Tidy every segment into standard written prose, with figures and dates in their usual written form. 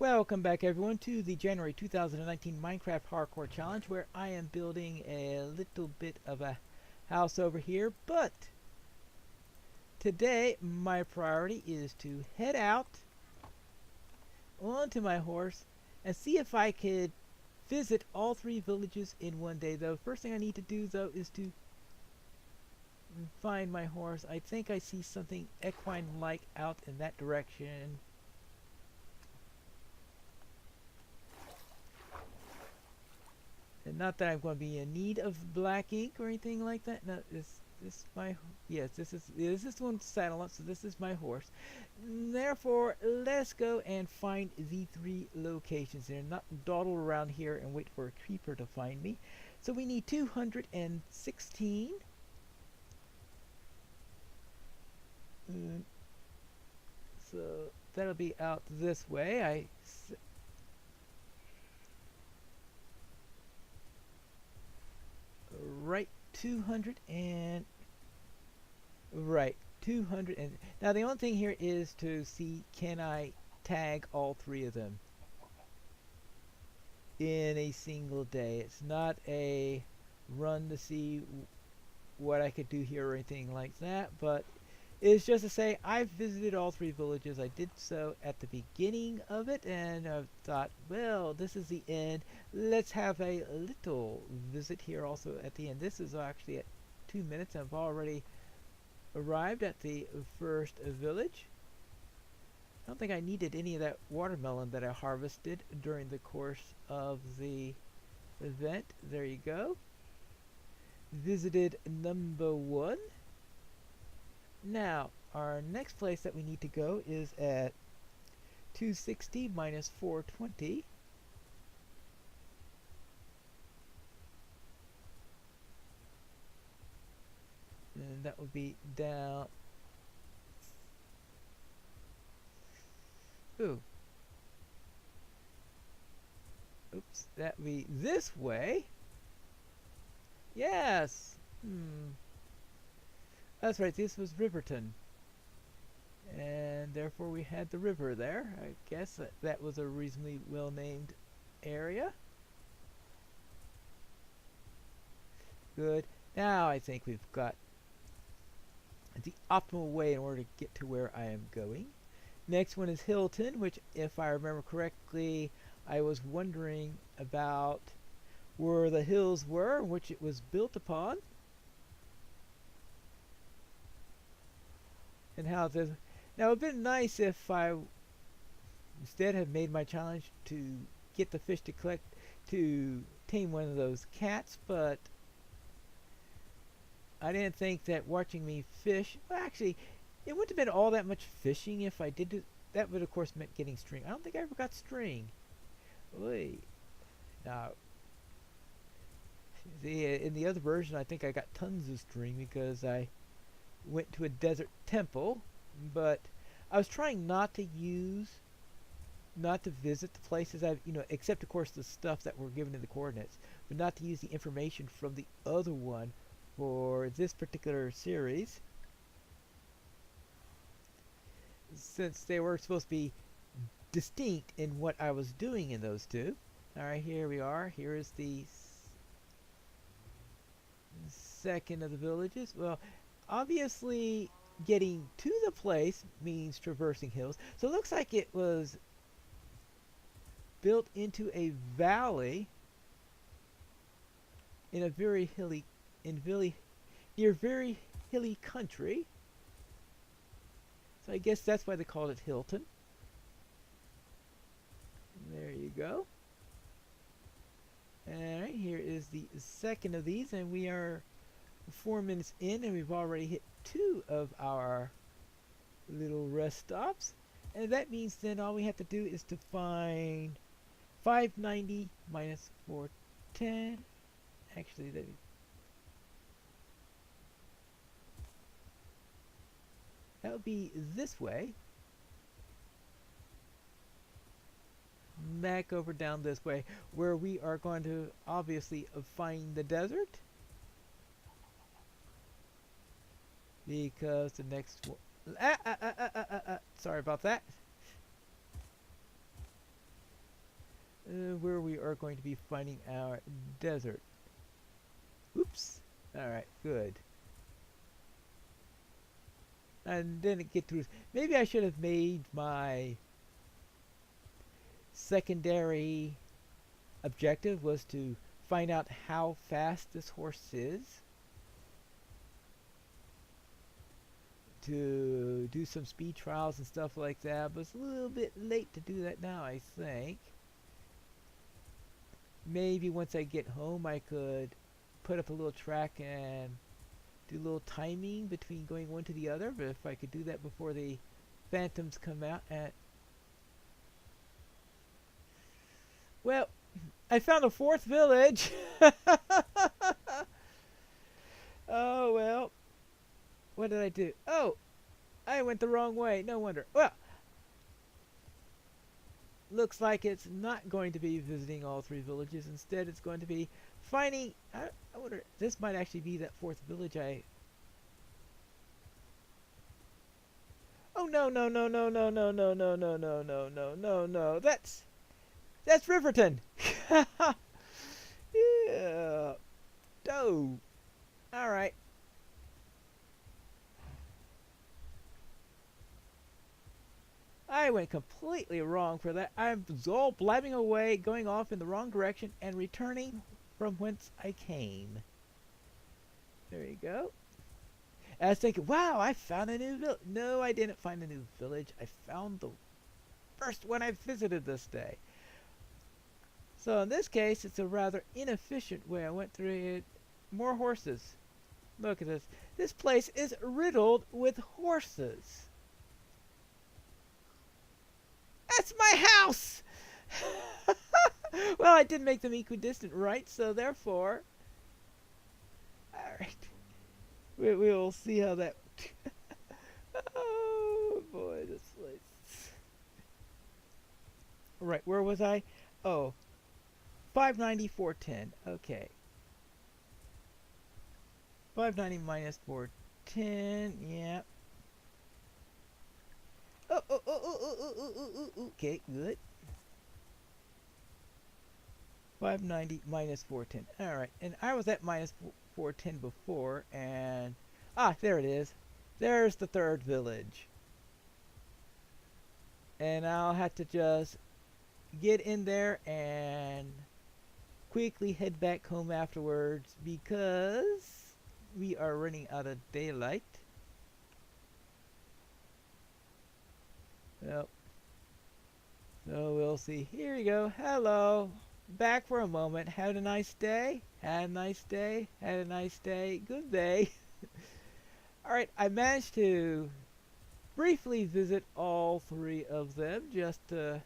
Welcome back everyone to the January 2019 Minecraft Hardcore Challenge, where I am building a little bit of a house over here, but today my priority is to head out onto my horse and see if I could visit all three villages in one day. Though first thing I need to do though is to find my horse. I think I see something equine like out in that direction. And not that I'm going to be in need of black ink or anything like that. No, this my yes, this is one saddle up, so this is my horse. Therefore, let's go and find the three locations. They're not dawdle around here and wait for a creeper to find me. So we need 216. So that'll be out this way. Right, 200 and right 200 and now the only thing here is to see, can I tag all three of them in a single day. It's not a run to see what I could do here or anything like that, but it's just to say I've visited all three villages. I did so at the beginning of it, and I thought, well, this is the end. Let's have a little visit here also at the end. This is actually at 2 minutes. I've already arrived at the first village. I don't think I needed any of that watermelon that I harvested during the course of the event. There you go. Visited number 1. Now, our next place that we need to go is at 260 minus 420. And that would be down. Ooh. Oops, that would be this way. Yes. That's right, this was Riverton. And therefore we had the river there. I guess that was a reasonably well-named area. Good. Now I think we've got the optimal way in order to get to where I am going. Next one is Hilton, which, if I remember correctly, I was wondering about where the hills were, which it was built upon. And how this now, it would have been nice if I instead had made my challenge to get the fish to tame one of those cats, but I didn't think that watching me fish, well, actually it wouldn't have been all that much fishing if I did do that. Would of course meant getting string. I don't think I ever got string. Oy. Now in the other version I think I got tons of string because I went to a desert temple, but I was trying not to visit the places I've, except of course the stuff that were given in the coordinates, but not to use the information from the other one for this particular series, since they were supposed to be distinct in what I was doing in those two. Alright, here we are. Here is the second of the villages. Well, obviously getting to the place means traversing hills, so it looks like it was built into a valley in a very hilly near very hilly country, so I guess that's why they called it Hilton. There you go. Alright, here is the second of these, and we are 4 minutes in, and we've already hit 2 of our little rest stops, and that means then all we have to do is to find 590 minus 410. Actually, that would be this way, back over down this way, where we are going to obviously find the desert, because the next one, sorry about that. where we are going to be finding our desert. Oops. Alright, good. And then it get through. Maybe I should have made my secondary objective was to find out how fast this horse is, to do some speed trials and stuff like that, but it's a little bit late to do that now, I think. Maybe once I get home I could put up a little track and do a little timing between going one to the other, but if I could do that before the phantoms come out at... Well, I found a fourth village! Oh, well. What did I do? Oh! I went the wrong way. No wonder. Well, looks like it's not going to be visiting all three villages. Instead, it's going to be finding... I wonder... This might actually be that fourth village I... Oh, no, no, no, no, no, no, no, no, no, no, no, no, no, no. That's Riverton! Yeah. Oh. Alright. I went completely wrong for that. I was all blabbing away, going off in the wrong direction, and returning from whence I came. There you go. And I was thinking, wow, I found a new village. No, I didn't find a new village. I found the first one I visited this day. So in this case, it's a rather inefficient way. I went through it. More horses. Look at this. This place is riddled with horses. That's my house! Well, I did make them equidistant, right? So therefore... Alright. We will see how that... Oh, boy, this place... Right, where was I? Oh. 590, 410. Okay. 590 minus 410. Yeah. Okay, good. 590 minus 410. Alright, and I was at minus 410 before, and... Ah, there it is. There's the third village. And I'll have to just get in there and quickly head back home afterwards because we are running out of daylight. Yep. So we'll see. Here you go. Hello. Back for a moment. Had a nice day. Had a nice day. Had a nice day. Good day. Alright, I managed to briefly visit all three of them just to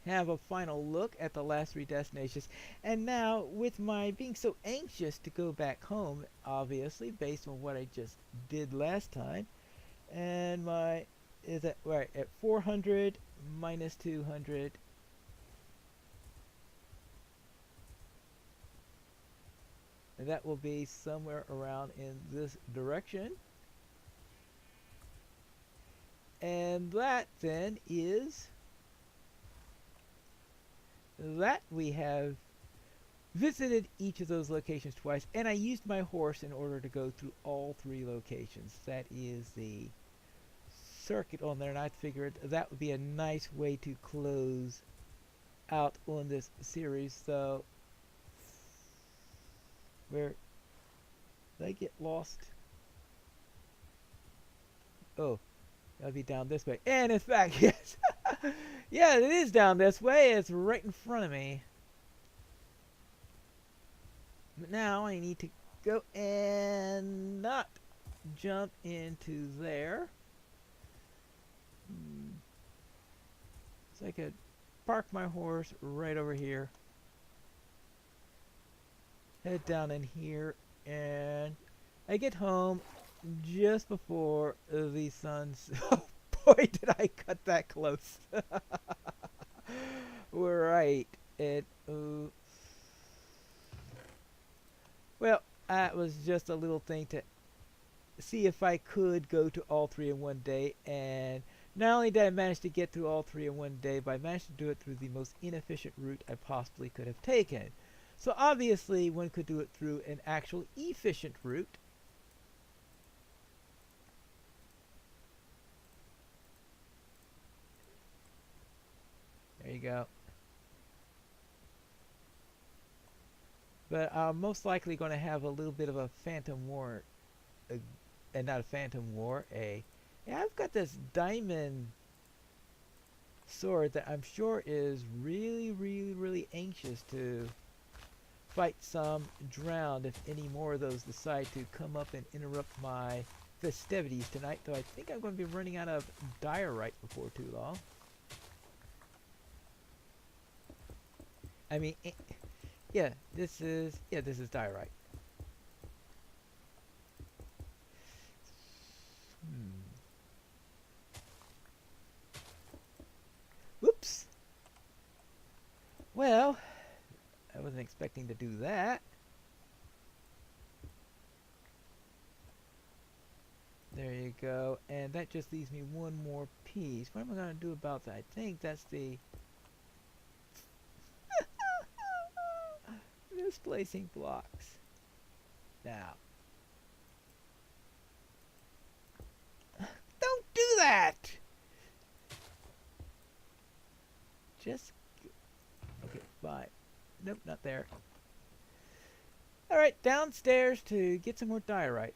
have a final look at the last three destinations. And now, with my being so anxious to go back home, obviously, based on what I just did last time, and my... is at right at 400 minus 200. And that will be somewhere around in this direction. And that then is that we have visited each of those locations twice, and I used my horse in order to go through all three locations. That is the circuit on there, and I figured that would be a nice way to close out on this series. So where did I get lost? Oh, that'll be down this way. And in fact, yes, yeah, it is down this way. It's right in front of me. But now I need to go and not jump into there. So I could park my horse right over here. Head down in here, and I get home just before the sun's... Oh boy, did I cut that close. Right. Well, that was just a little thing to see if I could go to all three in one day, and Not only did I manage to get through all three in one day, but I managed to do it through the most inefficient route I possibly could have taken. So obviously one could do it through an actual efficient route. There you go. But I'm most likely going to have a little bit of a phantom war, and not a phantom war, yeah, I've got this diamond sword that I'm sure is really, really, really anxious to fight some drowned if any more of those decide to come up and interrupt my festivities tonight, though I think I'm going to be running out of diorite before too long. I mean, yeah, this is diorite. Whoops. Well, I wasn't expecting to do that. There you go. And that just leaves me one more piece. What am I going to do about that? I think that's the misplacing blocks. Now, don't do that! Just... Okay, bye. Nope, not there. Alright, downstairs to get some more diorite.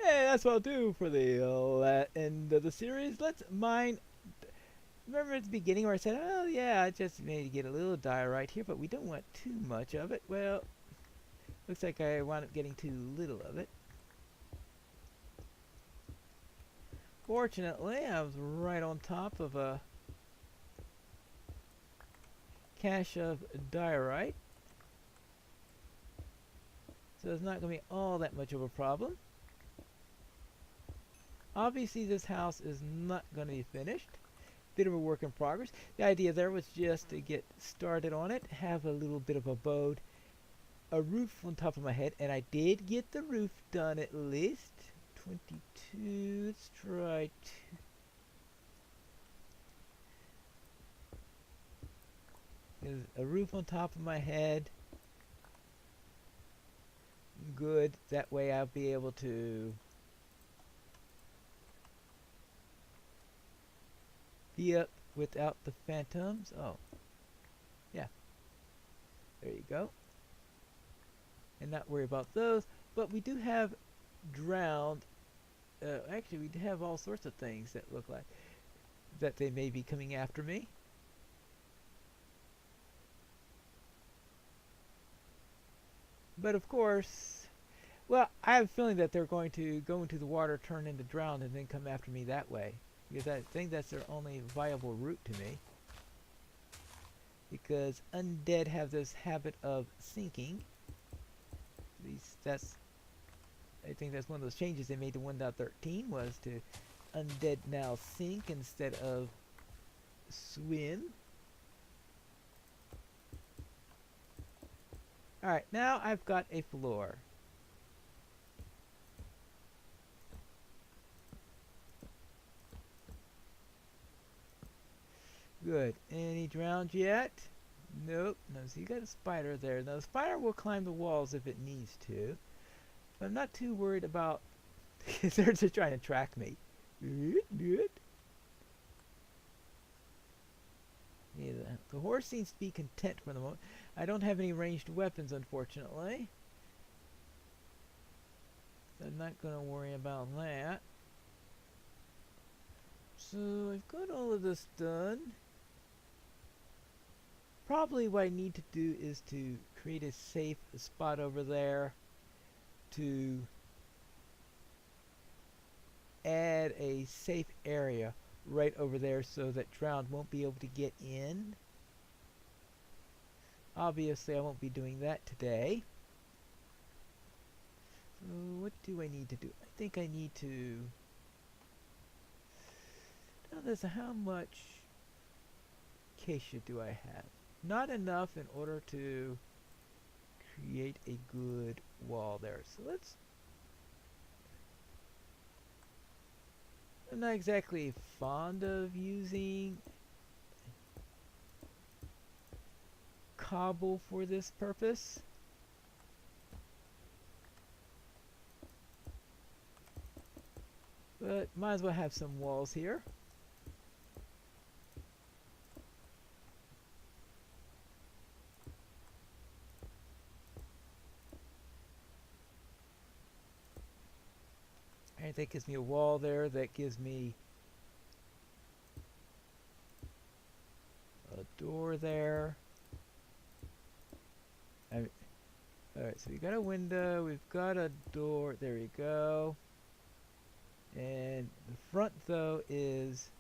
Hey, that's what I'll do for the end of the series. Let's mine... Remember at the beginning where I said, oh yeah, I just need to get a little diorite here, but we don't want too much of it. Well, looks like I wound up getting too little of it. Fortunately, I was right on top of a cache of diorite. So it's not going to be all that much of a problem. Obviously, this house is not going to be finished. Bit of a work in progress. The idea there was just to get started on it, have a little bit of abode, a roof on top of my head, and I did get the roof done at least. 22, let's try a roof on top of my head. Good, that way I'll be able to be up without the phantoms. Oh, yeah, there you go. And not worry about those, but we do have drowned, actually we have all sorts of things that look like that they may be coming after me. But of course, well, I have a feeling that they're going to go into the water, turn into drowned, and then come after me that way. Because I think that's their only viable route to me. Because undead have this habit of sinking. At least that's... I think that's one of those changes they made to 1.13 was to undead now sink instead of swim. Alright, now I've got a floor. Good. Any drowned yet? Nope. No, so you got a spider there. Now the spider will climb the walls if it needs to. But I'm not too worried about... They're just trying to track me. Good. Yeah, the horse seems to be content for the moment. I don't have any ranged weapons, unfortunately. So I'm not going to worry about that. So I've got all of this done. Probably what I need to do is to create a safe spot over there to add a safe area right over there so that drowned won't be able to get in. Obviously I won't be doing that today. So what do I need to do? I think I need to... Now there's how much acacia do I have? Not enough in order to create a good I'm not exactly fond of using cobble for this purpose. But might as well have some walls here. Alright, that gives me a wall there. That gives me a door there. Alright, so we got a window, we've got a door, there we go. And the front though is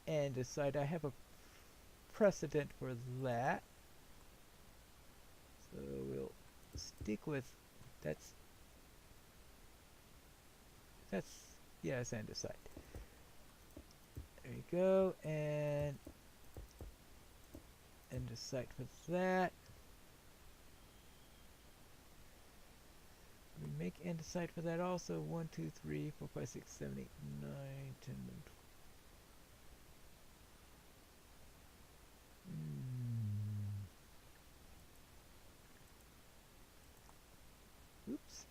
andesite. I have a precedent for that. So we'll stick with that's yeah, it's andesite. There you go, and andesite for that. We make andesite for that also. 1, 2, 3, 4, 5, 6, 7, 8, 9, 10, 12. Oops.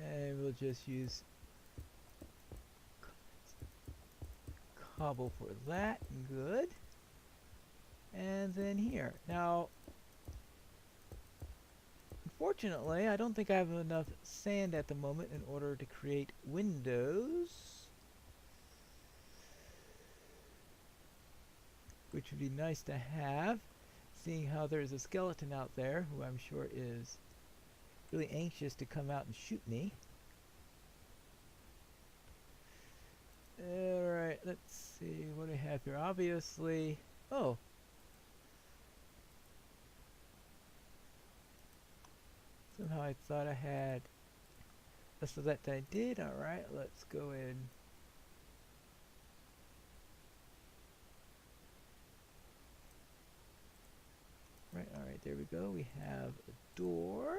And we'll just use cobble for that. Good. And then here. Now, unfortunately, I don't think I have enough sand at the moment in order to create windows, which would be nice to have, seeing how there's a skeleton out there who I'm sure is really anxious to come out and shoot me. Alright, let's see what I have here. Obviously, oh, somehow I thought I had so that I did. Alright, let's go in. Right, alright, there we go. We have a door.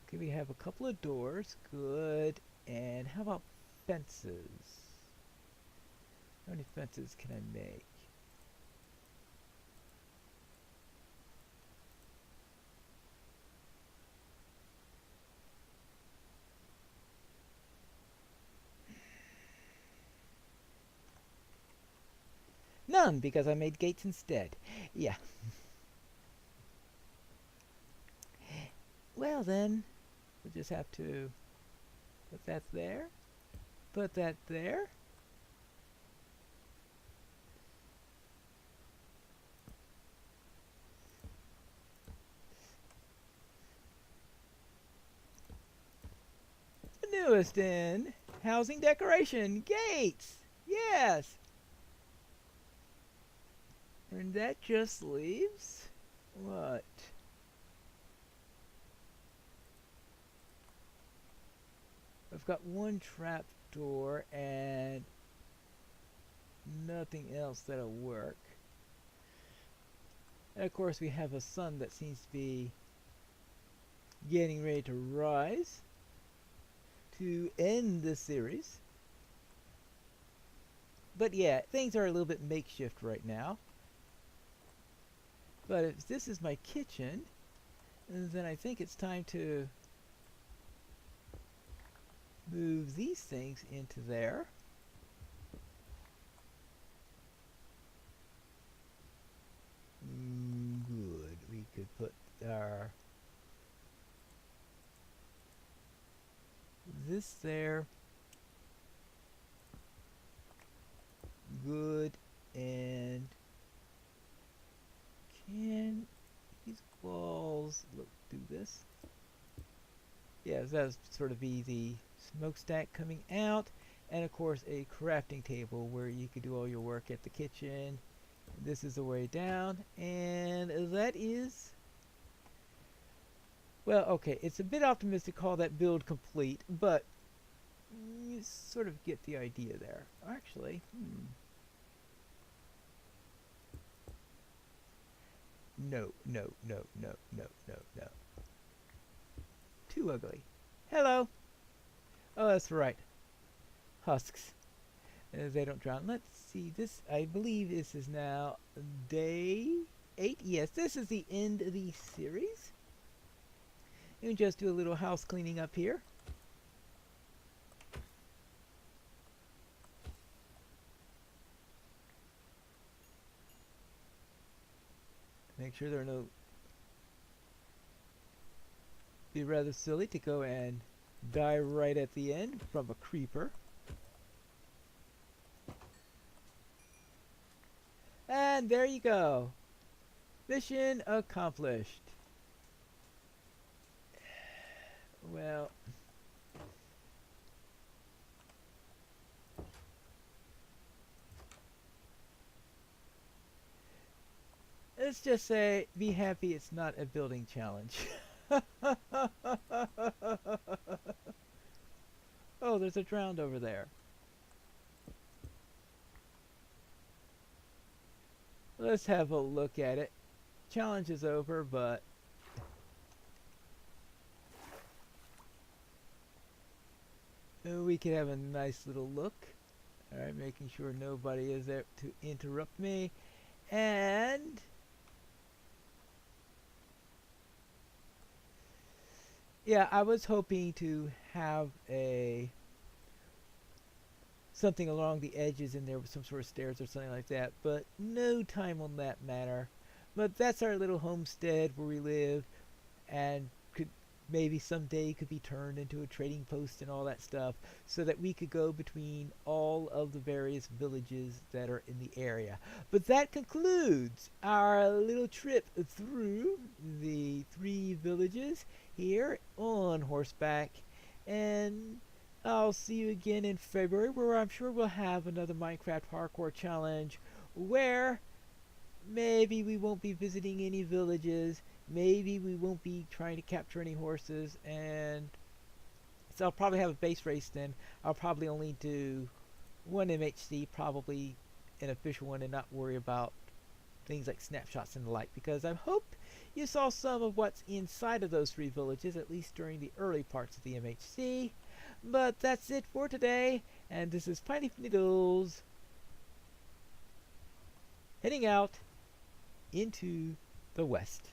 Okay, we have a couple of doors. Good. And how about fences? How many fences can I make? None, because I made gates instead. Yeah. Well then, we'll just have to put that there. Put that there. The newest in housing decoration, gates. Yes. And that just leaves what? I've got one trap door and nothing else that'll work. And of course we have a sun that seems to be getting ready to rise to end the series. But yeah, things are a little bit makeshift right now. But if this is my kitchen, then I think it's time to move these things into there. Good. We could put our this there. Good. And can these walls do this? Yeah, that would sort of be the smokestack coming out, and of course a crafting table where you could do all your work at the kitchen. This is the way down, and that is, well, okay, it's a bit optimistic to call that build complete, but you sort of get the idea there. Actually, no, no, no, no, no, no, no. Too ugly. Hello. Oh, that's right. Husks. They don't drown. Let's see. This, I believe this is now day 8. Yes, this is the end of the series. And just do a little house cleaning up here. Make sure there are no... Be rather silly to go and die right at the end from a creeper. And there you go. Mission accomplished. Well... Let's just say, be happy it's not a building challenge. Oh, there's a drowned over there. Let's have a look at it. Challenge is over, but... we could have a nice little look. Alright, making sure nobody is there to interrupt me. And... yeah, I was hoping to have a something along the edges in there with some sort of stairs or something like that, but no time on that matter. But that's our little homestead where we live, and could maybe someday could be turned into a trading post and all that stuff, so that we could go between all of the various villages that are in the area. But that concludes our little trip through the 3 villages here on horseback, and I'll see you again in February, where I'm sure we'll have another Minecraft parkour challenge where maybe we won't be visiting any villages, maybe we won't be trying to capture any horses, and so I'll probably have a base race then. I'll probably only do 1 MHC, probably an official one, and not worry about things like snapshots and the like, because I hope you saw some of what's inside of those 3 villages, at least during the early parts of the MHC. But that's it for today, and this is Pineleaf Needles heading out into the west.